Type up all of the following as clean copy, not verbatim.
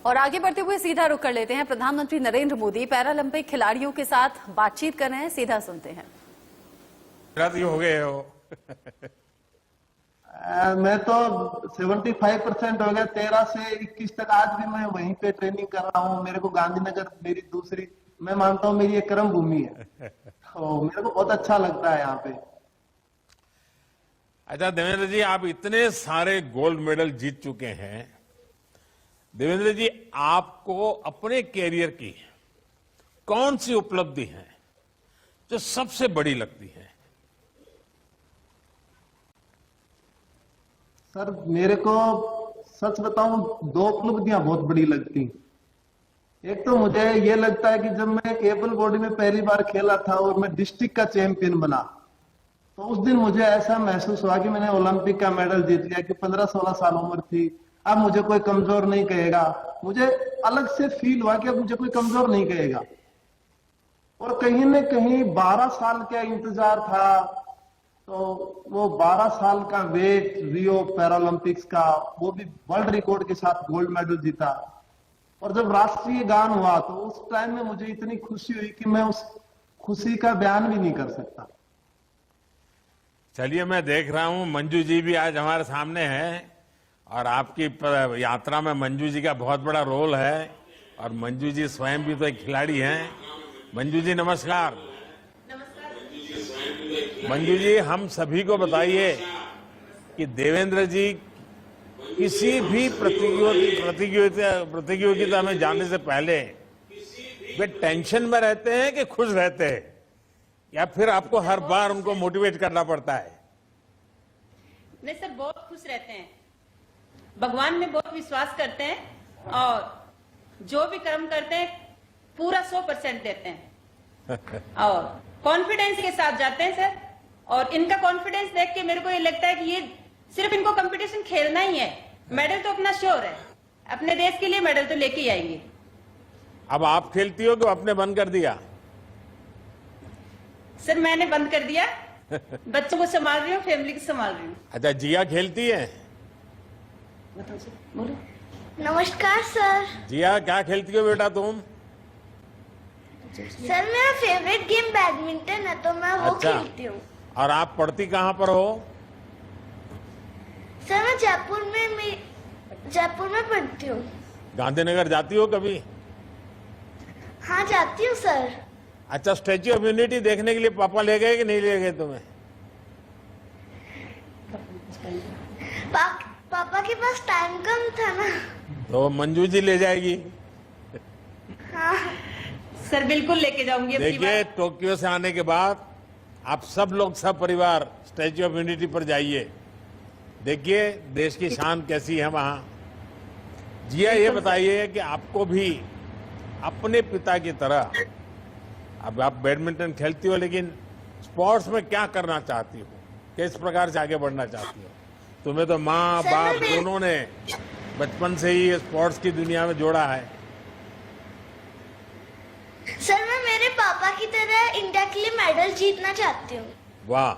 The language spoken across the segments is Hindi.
और आगे बढ़ते हुए सीधा रुख कर लेते हैं। प्रधानमंत्री नरेंद्र मोदी पैरालंपिक खिलाड़ियों के साथ बातचीत कर रहे हैं, सीधा सुनते हैं। हो गए हो मैं तो 75% हो गया। 13 से 21 तक आज भी मैं वहीं पे ट्रेनिंग कर रहा हूँ। मेरे को गांधीनगर मेरी दूसरी, मैं मानता हूँ मेरी एक कर्म भूमि है। तो मेरे को बहुत अच्छा लगता है यहाँ पे। अच्छा देवेंद्र जी, आप इतने सारे गोल्ड मेडल जीत चुके हैं। देवेंद्र जी, आपको अपने कैरियर की कौन सी उपलब्धि है जो सबसे बड़ी लगती है? सर मेरे को सच बताऊं, 2 उपलब्धियां बहुत बड़ी लगती। एक तो मुझे ये लगता है कि जब मैं एबल बॉडी में पहली बार खेला था और मैं डिस्ट्रिक्ट का चैंपियन बना, तो उस दिन मुझे ऐसा महसूस हुआ कि मैंने ओलंपिक का मेडल जीत लिया। कि 15-16 साल उम्र थी, अब मुझे कोई कमजोर नहीं कहेगा। मुझे अलग से फील हुआ कि अब मुझे कोई कमजोर नहीं कहेगा। और कहीं न कहीं 12 साल का इंतजार था, तो वो 12 साल का वेट, रियो पैरालंपिक्स का, वो भी वर्ल्ड रिकॉर्ड के साथ गोल्ड मेडल जीता। और जब राष्ट्रीय गान हुआ तो उस टाइम में मुझे इतनी खुशी हुई कि मैं उस खुशी का बयान भी नहीं कर सकता। चलिए, मैं देख रहा हूं मंजू जी भी आज हमारे सामने है और आपकी यात्रा में मंजू जी का बहुत बड़ा रोल है। और मंजू जी स्वयं भी तो एक खिलाड़ी हैं। मंजू जी नमस्कार। मंजू जी, हम सभी को बताइए कि देवेंद्र जी किसी भी प्रतियोगिता में जाने से पहले वे टेंशन में रहते हैं कि खुश रहते हैं, या फिर आपको हर बार उनको मोटिवेट करना पड़ता है? नहीं सर, बहुत खुश रहते हैं। भगवान में बहुत विश्वास करते हैं और जो भी कर्म करते हैं पूरा 100% देते हैं और कॉन्फिडेंस के साथ जाते हैं सर। और इनका कॉन्फिडेंस देख के मेरे को ये लगता है कि ये सिर्फ इनको कंपटीशन खेलना ही है। मेडल तो अपना श्योर है, अपने देश के लिए मेडल तो लेके ही आएंगे। अब आप खेलती हो कि आपने बंद कर दिया? सर मैंने बंद कर दिया। बच्चों को संभाल रही हूँ, फैमिली को संभाल रही हूँ। अच्छा, जिया खेलती है? बताओ सर, बोलो। नमस्कार सर। जिया, क्या खेलती हो बेटा तुम? सर मेरा फेवरेट गेम बैडमिंटन है, तो मैं वो अच्छा। खेलती हूँ। और आप पढ़ती कहाँ पर हो? सर मैं जयपुर में पढ़ती हूँ। गांधीनगर जाती हो कभी? हाँ जाती हूँ सर। अच्छा, स्टैच्यू ऑफ यूनिटी देखने के लिए पापा ले गए कि नहीं ले गए तुम्हें? पापा के पास टाइम कम था ना, तो मंजू जी ले जाएगी। हाँ सर बिल्कुल लेके जाऊंगी। देखिए, टोक्यो से आने के बाद आप सब लोग, सब परिवार स्टैच्यू ऑफ यूनिटी पर जाइए। देखिए देश की शान कैसी है वहां। जिया, ये बताइए कि आपको भी अपने पिता की तरह, अब आप बैडमिंटन खेलती हो, लेकिन स्पोर्ट्स में क्या करना चाहती हो? किस प्रकार से आगे बढ़ना चाहती हो? तुम्हें तो माँ बाप दोनों ने बचपन से ही स्पोर्ट्स की दुनिया में जोड़ा है। सर मैं मेरे पापा की तरह इंडिया के लिए मेडल जीतना चाहती हूँ। वाह।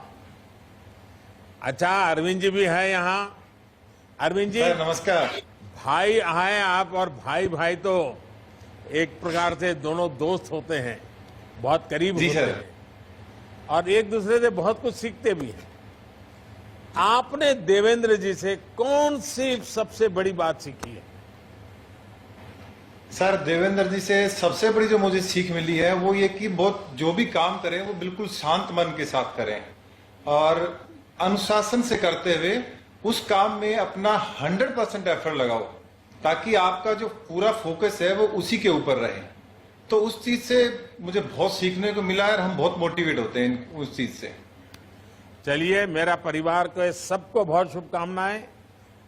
अच्छा, अरविंद जी भी है यहाँ। अरविंद जी नमस्कार। भाई हैं आप, और भाई भाई तो एक प्रकार से दोनों दोस्त होते हैं, बहुत करीब होते हैं और एक दूसरे से बहुत कुछ सीखते भी हैं। आपने देवेंद्र जी से कौन सी सबसे बड़ी बात सीखी है? सर देवेंद्र जी से सबसे बड़ी जो मुझे सीख मिली है वो ये कि बहुत जो भी काम करें वो बिल्कुल शांत मन के साथ करें और अनुशासन से करते हुए उस काम में अपना 100% एफर्ट लगाओ, ताकि आपका जो पूरा फोकस है वो उसी के ऊपर रहे। तो उस चीज से मुझे बहुत सीखने को मिला है और हम बहुत मोटिवेट होते हैं उस चीज से। चलिए, मेरा परिवार को सबको बहुत शुभकामनाएं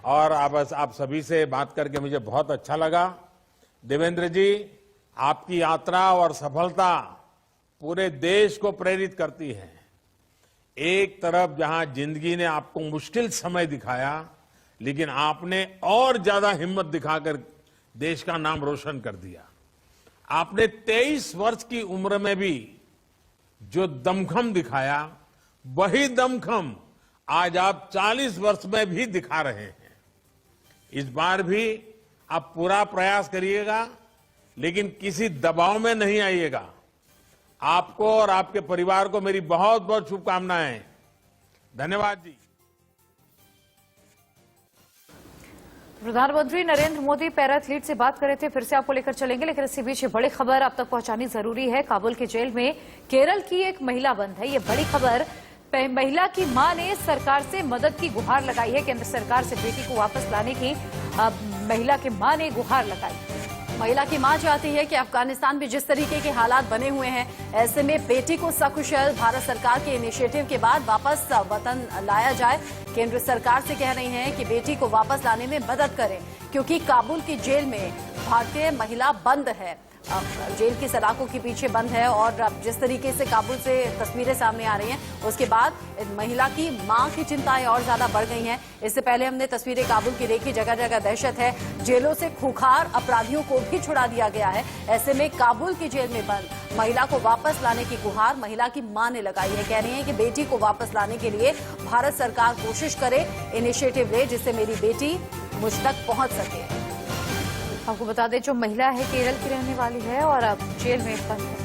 और आप सभी से बात करके मुझे बहुत अच्छा लगा। देवेंद्र जी, आपकी यात्रा और सफलता पूरे देश को प्रेरित करती है। एक तरफ जहां जिंदगी ने आपको मुश्किल समय दिखाया, लेकिन आपने और ज्यादा हिम्मत दिखाकर देश का नाम रोशन कर दिया। आपने 23 वर्ष की उम्र में भी जो दमखम दिखाया, वही दमखम आज आप 40 वर्ष में भी दिखा रहे हैं। इस बार भी आप पूरा प्रयास करिएगा, लेकिन किसी दबाव में नहीं आइएगा। आपको और आपके परिवार को मेरी बहुत बहुत शुभकामनाएं। धन्यवाद जी। प्रधानमंत्री नरेंद्र मोदी पैरा एथलीट से बात कर रहे थे, फिर से आपको लेकर चलेंगे, लेकिन इसके बीच बड़ी खबर आप तक पहुंचानी जरूरी है। काबुल की जेल में केरल की एक महिला बंद है। ये बड़ी खबर। महिला की मां ने सरकार से मदद की गुहार लगाई है। केंद्र सरकार से बेटी को वापस लाने की महिला की मां ने गुहार लगाई। महिला की मां चाहती है कि अफगानिस्तान में जिस तरीके के हालात बने हुए हैं, ऐसे में बेटी को सकुशल भारत सरकार के इनिशिएटिव के बाद वापस वतन लाया जाए। केंद्र सरकार से कह रही हैं कि बेटी को वापस लाने में मदद करें, क्योंकि काबुल की जेल में भारतीय महिला बंद है, जेल की सलाखों के पीछे बंद है। और जिस तरीके से काबुल से तस्वीरें सामने आ रही हैं, उसके बाद महिला की मां की चिंताएं और ज्यादा बढ़ गई हैं। इससे पहले हमने तस्वीरें काबुल की देखी, जगह जगह दहशत है। जेलों से खूंखार अपराधियों को भी छुड़ा दिया गया है। ऐसे में काबुल की जेल में बंद महिला को वापस लाने की गुहार महिला की मां ने लगाई है। कह रही है कि बेटी को वापस लाने के लिए भारत सरकार कोशिश करे, इनिशिएटिव ले, जिससे मेरी बेटी मुझ तक पहुंच सके। आपको बता दें, जो महिला है केरल की रहने वाली है और अब जेल में बंद है।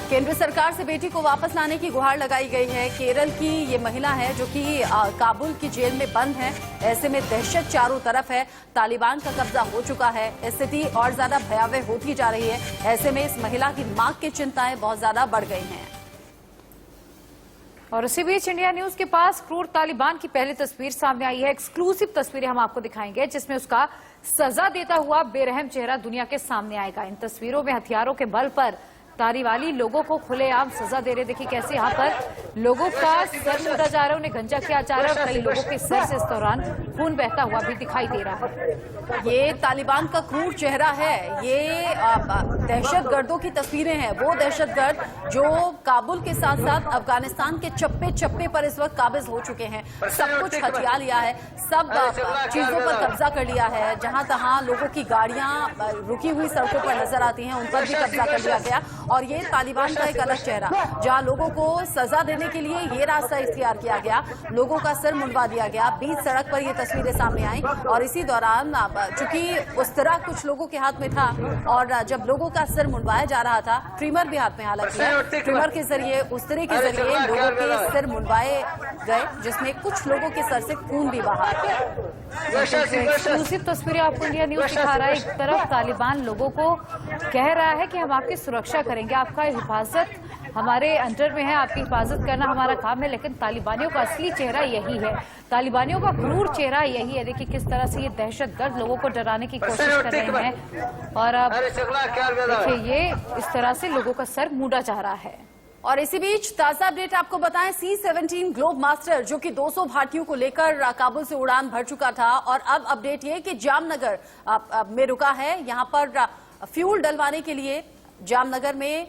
केंद्र सरकार से बेटी को वापस लाने की गुहार लगाई गई है। केरल की ये महिला है जो कि काबुल की जेल में बंद है। ऐसे में दहशत चारों तरफ है, तालिबान का कब्जा हो चुका है, स्थिति और ज्यादा भयावह होती जा रही है। ऐसे में इस महिला की मां की चिंताएं बहुत ज्यादा बढ़ गई हैं। और इसी बीच इंडिया न्यूज के पास क्रूर तालिबान की पहली तस्वीर सामने आई है। एक्सक्लूसिव तस्वीरें हम आपको दिखाएंगे, जिसमें उसका सजा देता हुआ बेरहम चेहरा दुनिया के सामने आएगा। इन तस्वीरों में हथियारों के बल पर तालिबानी लोगों को खुलेआम सजा दे रहे। देखिए कैसे यहाँ पर लोगों का सर मुड़ा जा रहा है, उन्हें गंजा किया जा रहा है और कई लोगों के सर से इस दौरान खून बहता हुआ भी दिखाई दे रहा है। ये तालिबान का क्रूर चेहरा है। ये दहशतगर्दों की तस्वीरें हैं, वो दहशतगर्द जो काबुल के साथ साथ अफगानिस्तान के चप्पे चप्पे पर इस वक्त काबिज हो चुके हैं। सब कुछ हथिया लिया है, सब चीजों पर कब्जा कर लिया है। जहां तहां लोगों की गाड़ियां रुकी हुई सड़कों पर नजर आती हैं, उन पर भी कब्जा कर लिया गया। और ये तालिबान का एक अलग चेहरा, जहां लोगों को सजा देने के लिए ये रास्ता इख्तियार किया गया, लोगों का सिर मुंडवा दिया गया। बीच सड़क पर ये तस्वीरें सामने आई और इसी दौरान चूंकि उस तरह कुछ लोगों के हाथ में था और जब लोगों का सिर मुंडवाया जा रहा था, ट्रिमर भी हाथ में हालांकि, ट्रिमर के जरिए उस तरह के जरिए लोगों के सिर मुंडवाए गए, जिसमें कुछ लोगों के सर से खून भी बहा। एक्सक्लूसिव तस्वीरें आपको इंडिया न्यूज दिखा रहा है। एक तरफ तालिबान लोगों को कह रहा है कि हम आपकी सुरक्षा करेंगे, आपका हिफाजत हमारे अंडर में है, आपकी हिफाजत करना हमारा काम है, लेकिन तालिबानियों का असली चेहरा यही है, तालिबानियों का क्रूर चेहरा यही है। देखिए किस तरह से ये दहशतगर्द लोगों को डराने की कोशिश कर रहे हैं और अब देखिए ये इस तरह से लोगों का सर मूड़ा जा रहा है। और इसी बीच ताजा अपडेट आपको बताएं, C-17 ग्लोब मास्टर जो कि 200 भारतीयों को लेकर काबुल से उड़ान भर चुका था और अब अपडेट ये कि जामनगर में रुका है। यहां पर फ्यूल डलवाने के लिए जामनगर में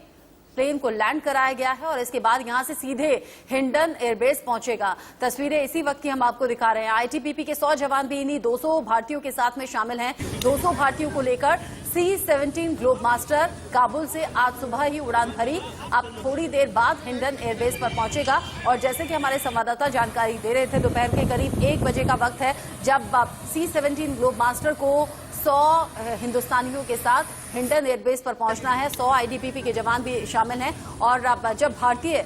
प्लेन को लैंड कराया गया है और इसके बाद यहां से सीधे हिंडन एयरबेस पहुंचेगा। तस्वीरें इसी वक्त की हम आपको दिखा रहे हैं। आईटीबीपी के 100 जवान भी इन्हीं 200 भारतीयों के साथ में शामिल हैं। 200 भारतीयों को लेकर C-17 ग्लोब मास्टर काबुल से आज सुबह ही उड़ान भरी, अब थोड़ी देर बाद हिंडन एयरबेस पर पहुंचेगा। और जैसे कि हमारे संवाददाता जानकारी दे रहे थे, दोपहर के करीब 1 बजे का वक्त है जब C-17 ग्लोब मास्टर को 100 हिंदुस्तानियों के साथ हिंडन एयरबेस पर पहुंचना है। 100 आईटीबीपी के जवान भी शामिल हैं और जब भारतीय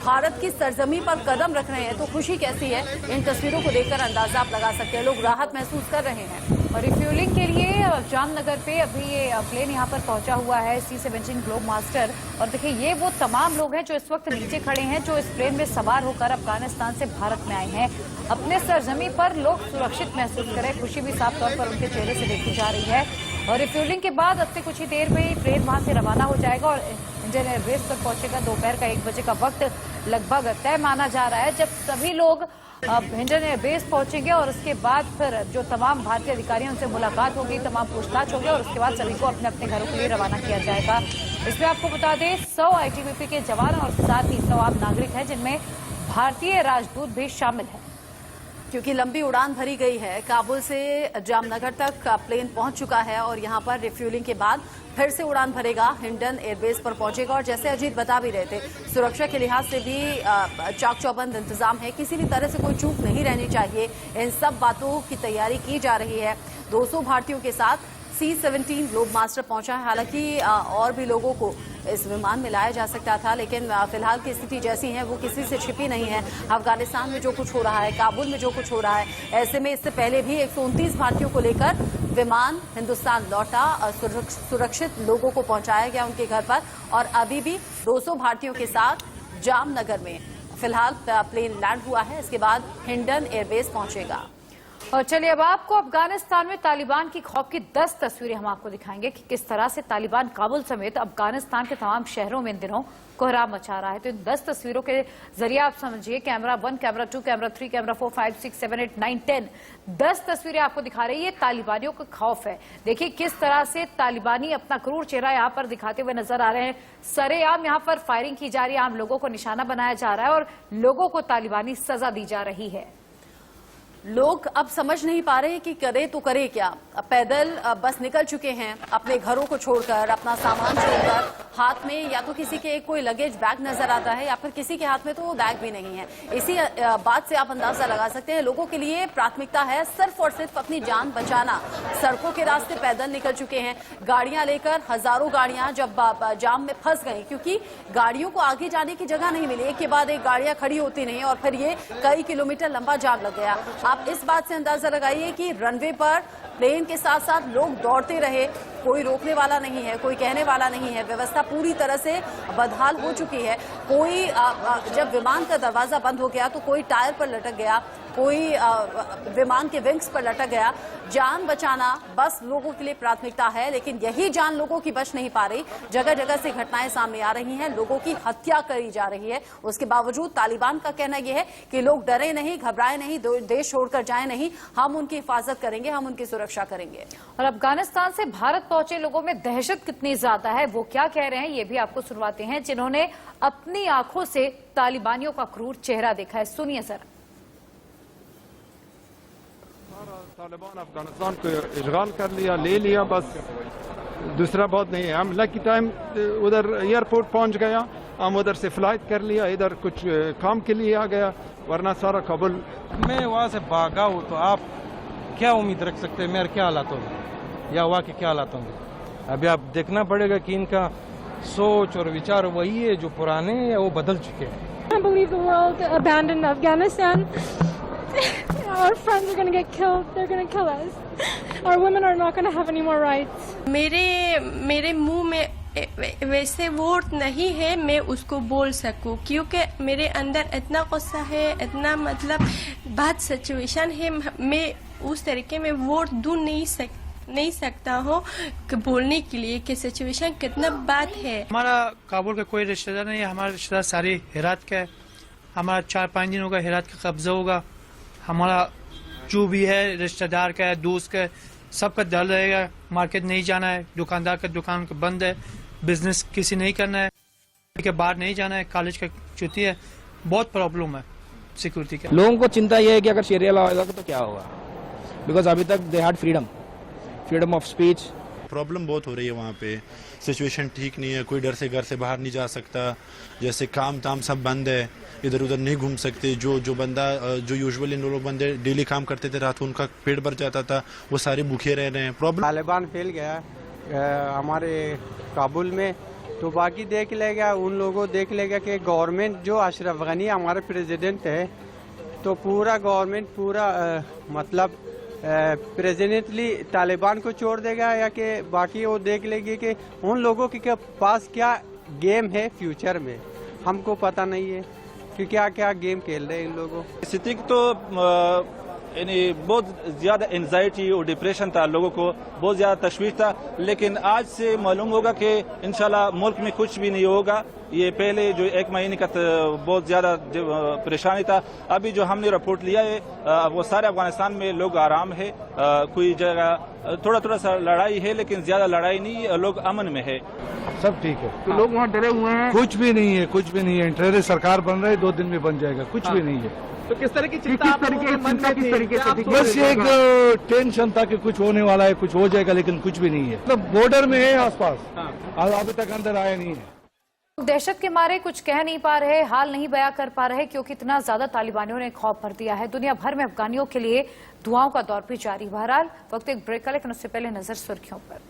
भारत की सरजमी पर कदम रख रहे हैं तो खुशी कैसी है, इन तस्वीरों को देखकर अंदाजा आप लगा सकते हैं। लोग राहत महसूस कर रहे हैं। और रिफ्यूलिंग के लिए जामनगर पे अभी ये प्लेन यहाँ पर पहुंचा हुआ है, C-17 ग्लोब मास्टर। और देखिए ये वो तमाम लोग हैं जो इस वक्त नीचे खड़े हैं, जो इस प्लेन में सवार होकर अफगानिस्तान से भारत में आए हैं। अपने सरजमी पर लोग सुरक्षित महसूस करें, खुशी भी साफ तौर पर उनके चेहरे से देखी जा रही है। और रिफ्यूलिंग के बाद अब से कुछ ही देर में ही प्लेन वहां से रवाना हो जाएगा और इंडियन एयरबेस पर पहुंचेगा। दोपहर का 1 बजे का वक्त लगभग तय माना जा रहा है जब सभी लोग हिंडन एयरबेस पहुंचेंगे और उसके बाद फिर जो तमाम भारतीय अधिकारी हैं उनसे मुलाकात होगी, तमाम पूछताछ होगी और उसके बाद सभी को अपने अपने घरों के लिए रवाना किया जाएगा। इसमें आपको बता दें 100 आईटीबीपी के जवान और साथ ही 100 आम नागरिक हैं, जिनमें भारतीय राजदूत भी शामिल है। क्योंकि लंबी उड़ान भरी गई है। काबुल से जामनगर तक प्लेन पहुंच चुका है और यहां पर रिफ्यूलिंग के बाद फिर से उड़ान भरेगा, हिंडन एयरबेस पर पहुंचेगा। और जैसे अजीत बता भी रहे थे, सुरक्षा के लिहाज से भी चाक चौबंद इंतजाम है, किसी भी तरह से कोई चूक नहीं रहनी चाहिए। इन सब बातों की तैयारी की जा रही है। 200 भारतीयों के साथ C-17 ग्लोब मास्टर पहुंचा है। हालांकि और भी लोगों को इस विमान में लाया जा सकता था, लेकिन फिलहाल की स्थिति जैसी है वो किसी से छिपी नहीं है। अफगानिस्तान में जो कुछ हो रहा है, काबुल में जो कुछ हो रहा है, ऐसे में इससे पहले भी 129 भारतीयों को लेकर विमान हिंदुस्तान लौटा और सुरक्षित लोगों को पहुंचाया गया उनके घर पर। और अभी भी 200 भारतीयों के साथ जामनगर में फिलहाल प्लेन लैंड हुआ है। इसके बाद हिंडन एयरबेस पहुंचेगा। और चलिए अब आपको अफगानिस्तान में तालिबान की खौफ की 10 तस्वीरें हम आपको दिखाएंगे कि किस तरह से तालिबान काबुल समेत अफगानिस्तान के तमाम शहरों में इन दिनों कोहराम मचा रहा है। तो इन 10 तस्वीरों के जरिए आप समझिए, कैमरा 1, कैमरा 2, कैमरा 3, कैमरा 4, 5, 6, 7, 8, 9, 10 10 तस्वीरें आपको दिखा रही है। ये तालिबानियों का खौफ है। देखिए किस तरह से तालिबानी अपना क्रूर चेहरा यहाँ पर दिखाते हुए नजर आ रहे हैं। सरेआम यहाँ पर फायरिंग की जा रही है, आम लोगों को निशाना बनाया जा रहा है और लोगों को तालिबानी सजा दी जा रही है। लोग अब समझ नहीं पा रहे कि करे तो करे क्या। पैदल बस निकल चुके हैं अपने घरों को छोड़कर, अपना सामान छोड़कर। हाथ में या तो किसी के कोई लगेज बैग नजर आता है या फिर किसी के हाथ में तो वो बैग भी नहीं है। इसी बात से आप अंदाजा लगा सकते हैं लोगों के लिए प्राथमिकता है सिर्फ और सिर्फ अपनी जान बचाना। सड़कों के रास्ते पैदल निकल चुके हैं, गाड़ियां लेकर। हजारों गाड़ियां जब जाम में फंस गई क्योंकि गाड़ियों को आगे जाने की जगह नहीं मिली, एक के बाद एक गाड़ियां खड़ी होती नहीं और फिर ये कई किलोमीटर लंबा जाम लग गया। आप इस बात से अंदाजा लगाइए कि रनवे पर प्लेन के साथ साथ लोग दौड़ते रहे, कोई रोकने वाला नहीं है, कोई कहने वाला नहीं है। व्यवस्था पूरी तरह से बदहाल हो चुकी है। कोई जब विमान का दरवाजा बंद हो गया तो कोई टायर पर लटक गया, कोई विमान के विंग्स पर लटक गया। जान बचाना बस लोगों के लिए प्राथमिकता है, लेकिन यही जान लोगों की बच नहीं पा रही। जगह जगह से घटनाएं सामने आ रही हैं, लोगों की हत्या करी जा रही है। उसके बावजूद तालिबान का कहना यह है कि लोग डरे नहीं, घबराए नहीं, देश छोड़कर जाए नहीं, हम उनकी हिफाजत करेंगे, हम उनकी सुरक्षा करेंगे। और अफगानिस्तान से भारत पहुंचे लोगों में दहशत कितनी ज्यादा है वो क्या कह रहे हैं ये भी आपको सुनवाते हैं, जिन्होंने अपनी आंखों से तालिबानियों का क्रूर चेहरा देखा है। सुनिए सर। तालिबान अफगानिस्तान को इश्गाल कर लिया, ले लिया, बस दूसरा बात नहीं है। हम लकी टाइम उधर एयरपोर्ट पहुंच गया, हम उधर से फ्लाइट कर लिया, इधर कुछ काम के लिए आ गया, वरना सारा काबुल। मैं वहाँ से भागा हूँ तो आप क्या उम्मीद रख सकते हैं मेरे क्या हालात होंगे या वहाँ के क्या हालात होंगे। अभी आप देखना पड़ेगा कि इनका सोच और विचार वही है जो पुराने हैं या वो बदल चुके हैं। I can't believe the world abandoned Afghanistan. Our friends are going to get killed. They're going to kill us. Our women are not going to have any more rights. मेरे मुंह में वैसे वर्ड नहीं है मैं उसको बोल सकूं, क्योंकि मेरे अंदर इतना गुस्सा है, इतना मतलब बात सिचुएशन है, मैं उस तरीके में वर्ड ढूंढ नहीं सकता हूँ कि बोलने के लिए कि सिचुएशन कितना बात है। हमारा काबुल का कोई रिश्तेदार नहीं है, हमारा रिश्तेदार सारे हेरात का है। हमारा 4-5 दिन होगा हेरात का कब्जा होगा। हमारा जो भी है रिश्तेदार का है, दोस्त का है, सबका डर रहेगा। मार्केट नहीं जाना है, दुकानदार का दुकान बंद है, बिजनेस किसी नहीं करना है, के बाहर नहीं जाना है, कॉलेज का छुट्टी है। बहुत प्रॉब्लम है सिक्योरिटी का। लोगों को चिंता यह है कि अगर शरिया लॉ आएगा तो क्या होगा, बिकॉज अभी तक they had freedom of speech. Problem बहुत हो रही है वहाँ पे, सिचुएशन ठीक नहीं है, कोई डर से घर से बाहर नहीं जा सकता, जैसे काम ताम सब बंद है, इधर उधर नहीं घूम सकते। जो बंदा जो यूजुअली लोग बंदे डेली काम करते थे, रात को उनका पेट भर जाता था, वो सारे भूखे रह रहे हैं। प्रॉब्लम तालिबान फैल गया हमारे काबुल में, तो बाकी देख लेगा, उन लोगों देख लेगा कि गवर्नमेंट जो अशरफ गनी हमारे प्रेसिडेंट है, तो पूरा गवर्नमेंट पूरा मतलब प्रेसिडेंटली तालिबान को छोड़ देगा या कि बाकी वो देख लेगी कि उन लोगों के पास क्या गेम है फ्यूचर में। हमको पता नहीं है कि क्या क्या गेम खेल रहे हैं इन लोगों। स्थिति तो यानी बहुत ज्यादा एंजाइटी और डिप्रेशन था, लोगों को बहुत ज्यादा तशवीश था, लेकिन आज से मालूम होगा कि इंशाल्लाह मुल्क में कुछ भी नहीं होगा। ये पहले जो 1 महीने का बहुत ज्यादा परेशानी था, अभी जो हमने रिपोर्ट लिया है वो सारे अफगानिस्तान में लोग आराम है। कोई जगह थोड़ा सा लड़ाई है, लेकिन ज्यादा लड़ाई नहीं है, लोग अमन में है, सब ठीक है। तो लोग वहाँ डरे हुए हैं, कुछ भी नहीं है, कुछ भी नहीं है। इंटरनेट सरकार बन रही है, 2 दिन में बन जाएगा, कुछ भी नहीं है। तो किस तरह की चिंता आप लोगों के मन में थी? क्या आप सोच बस रहे एक थे? टेंशन था कि कुछ होने वाला है, कुछ हो जाएगा, लेकिन कुछ भी नहीं है। मतलब बॉर्डर में है आसपास, अभी तक अंदर आया नहीं है। दहशत के मारे कुछ कह नहीं पा रहे, हाल नहीं बयां कर पा रहे, क्योंकि इतना ज्यादा तालिबानियों ने खौफ भर दिया है। दुनिया भर में अफगानियों के लिए दुआओं का दौर भी जारी। बहरहाल वक्त एक ब्रेक का, लेकिन उससे पहले नजर सुर्खियों पर।